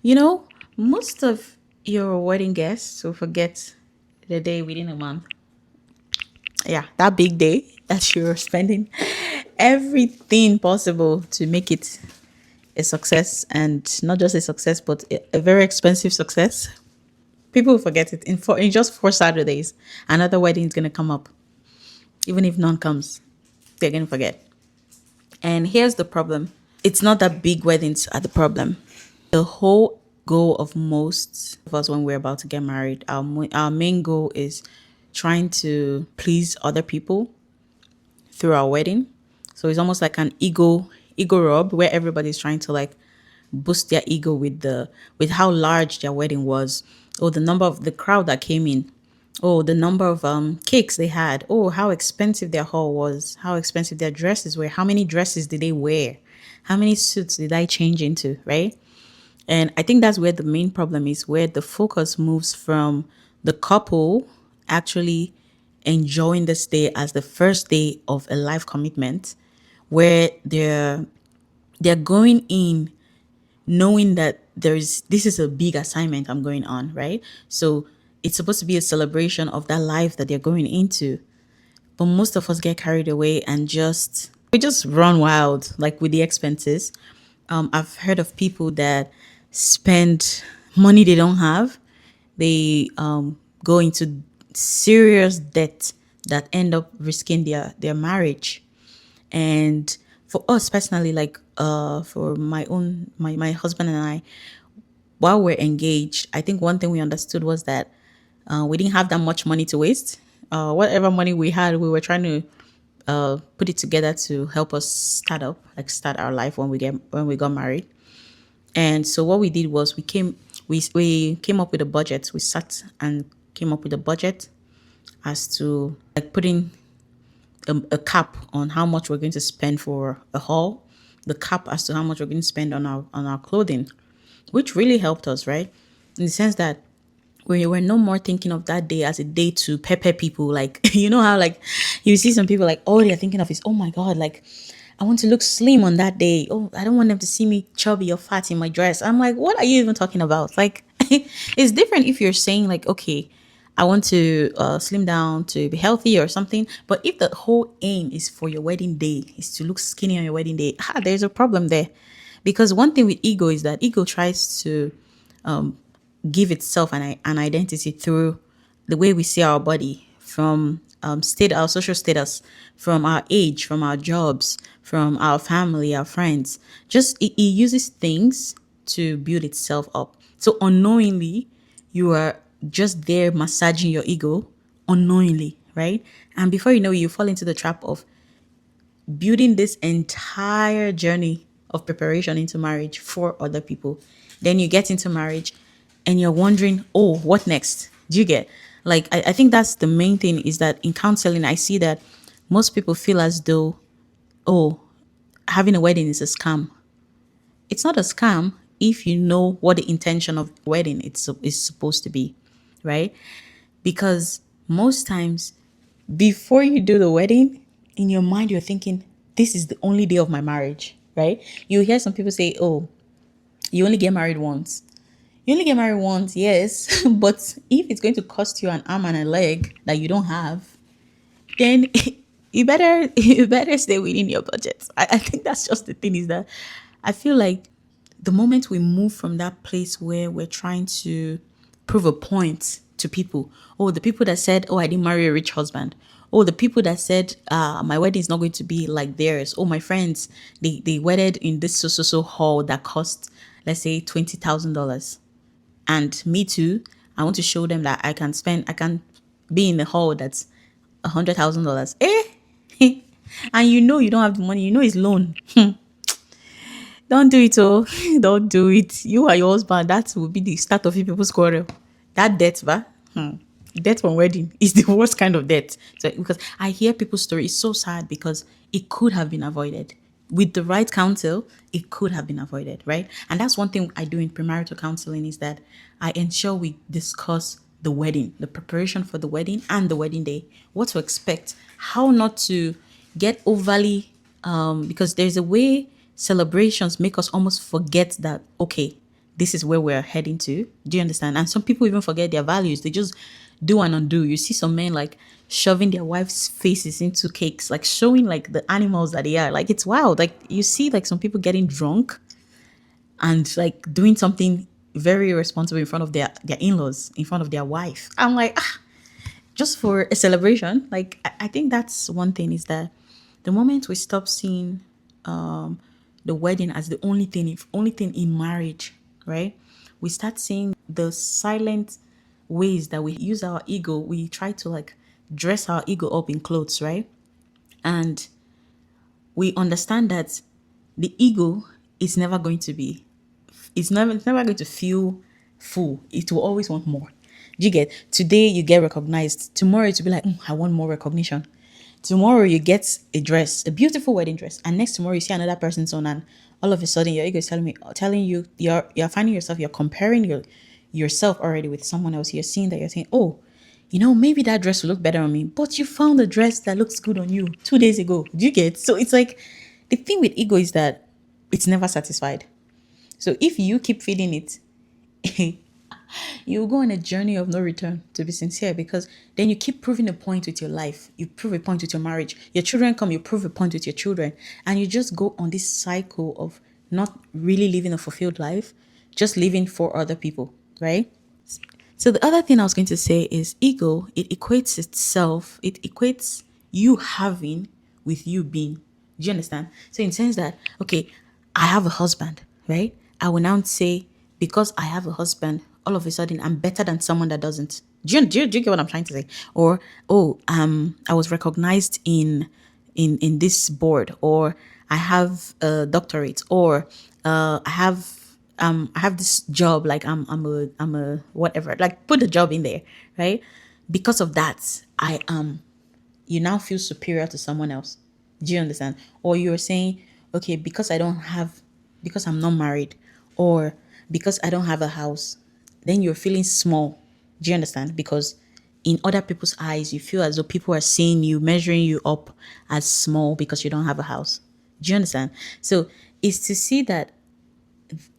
You know, most of your wedding guests will forget the day within a month. Yeah, that big day that you're spending everything possible to make it a success, and not just a success, but a very expensive success. People will forget it in just 4 Saturdays. Another wedding is gonna come up. Even if none comes, they're gonna forget. And here's the problem: it's not that big weddings are the problem. The whole goal of most of us when we're about to get married, our main goal is trying to please other people through our wedding. So it's almost like an ego rub where everybody's trying to like boost their ego with how large their wedding was, or the number of the crowd that came in, or the number of cakes they had, or how expensive their hall was, how expensive their dresses were, how many dresses did they wear, how many suits did I change into, right? And I think that's where the main problem is, where the focus moves from the couple actually enjoying this day as the first day of a life commitment, where they're going in knowing that this is a big assignment I'm going on, right? So it's supposed to be a celebration of that life that they're going into. But most of us get carried away and just run wild, like with the expenses. I've heard of people that spend money they don't have. They go into serious debt that end up risking their marriage. And for us personally, like for my husband and I, while we're engaged, I think one thing we understood was that we didn't have that much money to waste. Whatever money we had, we were trying to put it together to help us start our life when we got married. And so what we did was we came up with a budget. We sat and came up with a budget as to like putting a cap on how much we're going to spend for a haul, the cap as to how much we're going to spend on our clothing, which really helped us, right? In the sense that we were no more thinking of that day as a day to pepper people. Like, you know how like you see some people like all they're thinking of is, oh my God, like I want to look slim on that day. Oh, I don't want them to see me chubby or fat in my dress. I'm like, what are you even talking about? Like, it's different if you're saying like, okay, I want to slim down to be healthy or something. But if the whole aim is for your wedding day, is to look skinny on your wedding day, there's a problem there. Because one thing with ego is that ego tries to give itself an identity through the way we see our body, from our social status, from our age, from our jobs, from our family, our friends. Just it uses things to build itself up. So unknowingly, you are just there massaging your ego unknowingly, right? And before you know it, you fall into the trap of building this entire journey of preparation into marriage for other people. Then you get into marriage and you're wondering, oh, what next? Do you get? Like, I think that's the main thing, is that in counseling, I see that most people feel as though, oh, having a wedding is a scam. It's not a scam if you know what the intention of the wedding is supposed to be, right? Because most times before you do the wedding, in your mind, you're thinking, this is the only day of my marriage, right? You hear some people say, oh, you only get married once. You only get married once, yes. But if it's going to cost you an arm and a leg that you don't have, then you better stay within your budget. I think that's just the thing, is that I feel like the moment we move from that place where we're trying to prove a point to people, oh, the people that said, oh, I didn't marry a rich husband, oh, the people that said, my wedding is not going to be like theirs, oh, my friends, they wedded in this so hall that cost, let's say, $20,000, and me too, I want to show them that I can be in the hall that's $100,000. And you don't have the money, it's loan. Don't do it, oh. Don't do it. You and your husband, that will be the start of you people's quarrel. That debt, va? Debt from wedding is the worst kind of debt. So because I hear people's story, it's so sad because it could have been avoided. With the right counsel, it could have been avoided, right? And that's one thing I do in premarital counseling, is that I ensure we discuss the wedding, the preparation for the wedding and the wedding day, what to expect, how not to get overly because there's a way celebrations make us almost forget that, okay, this is where we're heading to. Do you understand? And some people even forget their values. They just do and undo. You see some men like shoving their wives' faces into cakes, like showing like the animals that they are. Like it's wild. Like you see like some people getting drunk and like doing something very irresponsible in front of their in-laws, in front of their wife. I'm like, just for a celebration. Like I think that's one thing is that the moment we stop seeing the wedding as the only thing in marriage, right? We start seeing the silent ways that we use our ego. We try to like dress our ego up in clothes, right? And we understand that the ego is never going to be it's never going to feel full. It will always want more. Do you get? Today you get recognized. Tomorrow it will be like, I want more recognition. Tomorrow you get a dress, a beautiful wedding dress, and next tomorrow you see another person's own, and all of a sudden your ego is telling you you're finding yourself, you're comparing yourself already with someone else. You're seeing that you're saying, oh, maybe that dress will look better on me, but you found a dress that looks good on you 2 days ago. Do you get? So it's like the thing with ego is that it's never satisfied. So if you keep feeding it, you go on a journey of no return, to be sincere, because then you keep proving a point with your life. You prove a point with your marriage. Your children come, you prove a point with your children. And you just go on this cycle of not really living a fulfilled life, just living for other people, right? So the other thing I was going to say is ego, it equates you having with you being. Do you understand? So in sense that, okay, I have a husband, right? I will now say, because I have a husband, all of a sudden I'm better than someone that doesn't. Do you get what I'm trying to say? Or, oh, I was recognized in this board, or I have a doctorate, or I have this job, like I'm a whatever, like put the job in there, right? Because of that, you now feel superior to someone else. Do you understand? Or you're saying, okay, because I'm not married, or because I don't have a house, then you're feeling small. Do you understand? Because in other people's eyes, you feel as though people are seeing you, measuring you up as small because you don't have a house. Do you understand? So it's to see that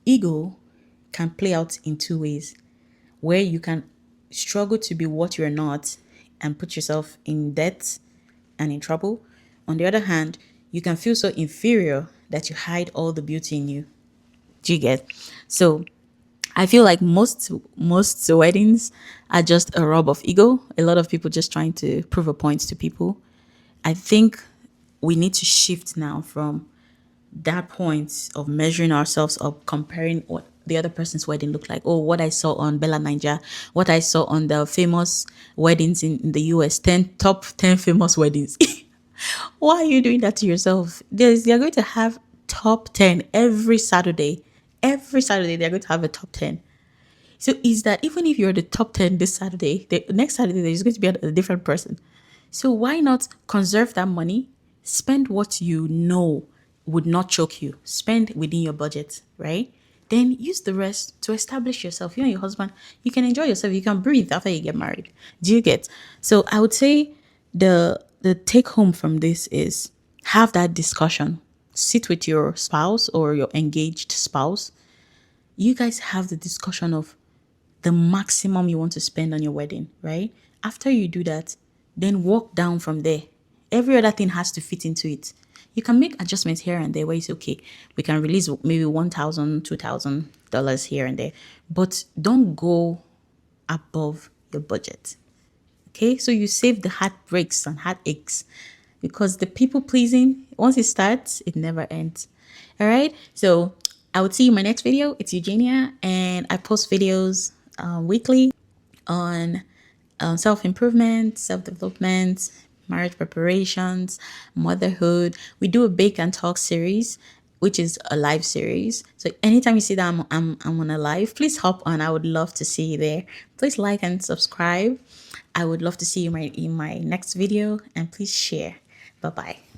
ego can play out in two ways, where you can struggle to be what you're not and put yourself in debt and in trouble. On the other hand, you can feel so inferior that you hide all the beauty in you. Do you get? So I feel like most weddings are just a rub of ego. A lot of people just trying to prove a point to people. I think we need to shift now from that point of measuring ourselves up, comparing what the other person's wedding looked like. Oh, what I saw on Bella Niger, what I saw on the famous weddings in the US, top 10 famous weddings. Why are you doing that to yourself? They're going to have top 10 every Saturday. Every Saturday, they're going to have a top 10. So is that even if you're the top 10 this Saturday, the next Saturday, there's going to be a different person. So why not conserve that money? Spend what you know would not choke you. Spend within your budget, right? Then use the rest to establish yourself. You and your husband, you can enjoy yourself. You can breathe after you get married. Do you get? So I would say the take home from this is have that discussion. Sit with your spouse or your engaged spouse. You guys have the discussion of the maximum you want to spend on your wedding, right? After you do that, then walk down from there. Every other thing has to fit into it. You can make adjustments here and there where it's okay. We can release maybe $1,000, $2,000 here and there, but don't go above your budget. Okay, so you save the heartbreaks and heartaches, because the people pleasing, once it starts, it never ends. All right, so I would see you in my next video. It's Eugenia, and I post videos weekly on self improvement, self development, marriage preparations, motherhood. We do a bake and talk series, which is a live series. So anytime you see that I'm on a live, please hop on. I would love to see you there. Please like and subscribe. I would love to see you in my next video, and please share. Bye bye.